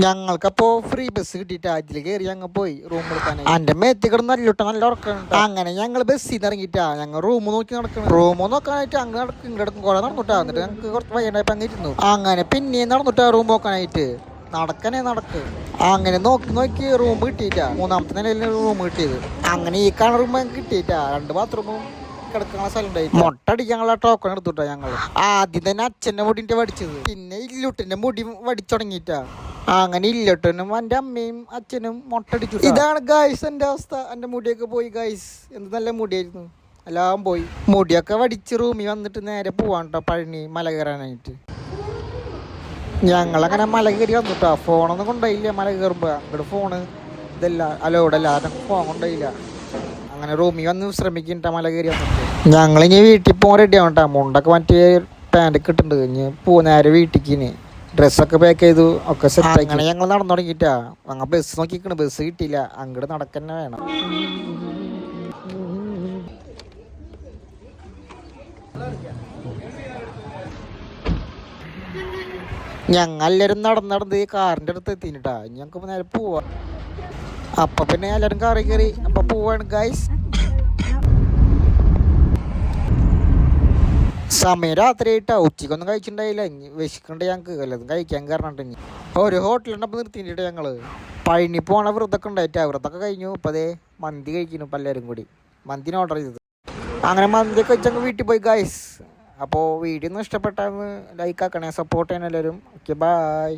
ഞങ്ങൾക്കപ്പോ free bus കിട്ടിയിട്ട് അതിൽ കയറി ഞങ്ങൾ പോയി റൂം എടുക്കാൻ. എൻ്റെ മേത്തി കിടന്ന് നല്ല ഉറക്കുന്നുണ്ട്. അങ്ങനെ ഞങ്ങൾ ബസ്സിൽ നിന്ന് ഇറങ്ങിയിട്ടാ ഞങ്ങൾ റൂം നോക്കി നടക്കണം. റൂം നോക്കാനായിട്ട് അങ്ങ് നടക്കും ഇങ്ങടക്കും കുറെ നടന്നിട്ടാ. എന്നിട്ട് ഞങ്ങൾക്ക് കുറച്ച് വയ്യണ്ടായപ്പോൾ അങ്ങ് ഇരുന്നു. അങ്ങനെ പിന്നെയും നടന്നിട്ടാ റൂം നോക്കാനായിട്ട് നടക്ക്. അങ്ങനെ നോക്കി റൂം കിട്ടിയിട്ടാ. മൂന്നാമത്തെ നിലയിൽ റൂം കിട്ടിയത്. അങ്ങനെ ഈ കാണുന്ന റൂം ഞങ്ങൾക്ക് കിട്ടിയിട്ടാ. 2 ബാത്റൂമും കിടക്കുന്ന സ്ഥലം ഉണ്ടായി. മൊട്ടടിക്കാനുള്ള ടോക്കൺ എടുത്തുട്ടാ ഞങ്ങൾ. ആദ്യം തന്നെ അച്ഛൻ്റെ മുടിന്റെ വടിച്ചത്, പിന്നെ ഇല്ലുട്ടിന്റെ മുടി വടിച്ചു തുടങ്ങിയിട്ടാ. അങ്ങനെ ഇല്ലട്ടനും എൻ്റെ അമ്മയും അച്ഛനും മൊട്ടടിച്ചു. ഇതാണ് ഗായ്സ് എൻ്റെ അവസ്ഥ. എൻ്റെ മുടിയൊക്കെ പോയി ഗായ്സ്. എന്ത് നല്ല മുടിയായിരുന്നു, എല്ലാം പോയി. മുടിയൊക്കെ വടിച്ച് റൂമിൽ വന്നിട്ട് നേരെ പോവാണ്ടോ പഴനി മല കയറാനായിട്ട്. ഞങ്ങളങ്ങനെ മല കയറി വന്നിട്ടാ. ഫോണൊന്നും കൊണ്ടുപോയില്ല. മല കയറുമ്പോൾ അങ്ങോട്ട് ഫോണ് ഇതല്ല അലോഡല്ല, അതൊക്കെ ഫോൺ കൊണ്ടുപോയില്ല. അങ്ങനെ റൂമിൽ വന്ന് ശ്രമിക്കണ്ട മല കയറി വന്നിട്ട്. ഞങ്ങളിനി വീട്ടിൽ പോകാൻ റെഡി ആവണ്ടാ. മുണ്ടൊക്കെ മറ്റേ പാൻറ്റൊക്കെ ഇട്ടുണ്ട്. ഇനി നേരെ വീട്ടിലേക്ക് ഡ്രസ്സൊക്കെ പാക്ക് ചെയ്തു ഒക്കെ സെറ്റ്. അങ്ങനെ ഞങ്ങൾ നടന്നു തുടങ്ങിയിട്ടാ. ഞങ്ങൾ ബസ് നോക്കിക്കണ്, ബസ് കിട്ടിയില്ല. അങ്ങോട്ട് നടക്കന്നെ വേണം. ഞങ്ങൾ എല്ലാവരും നടന്ന് ഈ കാറിൻ്റെ അടുത്ത് എത്തിട്ടാ. ഞങ്ങൾക്ക് നേരെ പോവാ. അപ്പൊ പിന്നെ എല്ലാവരും കാറിൽ കയറി. അപ്പൊ പോവാണ് ഗൈസ്. സമയം രാത്രി ആയിട്ടാ. ഉച്ചക്കൊന്നും കഴിച്ചിട്ടുണ്ടായില്ല. ഇനി വിശക്കണ്ട് ഞങ്ങൾക്ക് വല്ലതും കഴിക്കാൻ കാരണം. ഇനി ഒരു ഹോട്ടലുണ്ടപ്പോൾ നിർത്തിയിട്ട് ഞങ്ങള് പഴനി പോണ വ്രതൊക്കെ ഉണ്ടായിട്ടാ. വ്രതൊക്കെ കഴിഞ്ഞു. ഇപ്പം അതേ മന്തി കഴിക്കുന്നു. ഇപ്പം എല്ലാവരും കൂടി മന്തിന് ഓർഡർ ചെയ്തത്. അങ്ങനെ മന്തിയൊക്കെ വെച്ചങ്ങ് വീട്ടിൽ പോയി ഗൈസ്. അപ്പോൾ വീഡിയോ ഒന്നും ഇഷ്ടപ്പെട്ടാന്ന് ലൈക്ക് ആക്കണേ, സപ്പോർട്ട് ചെയ്യണം എല്ലാവരും. Okay, by.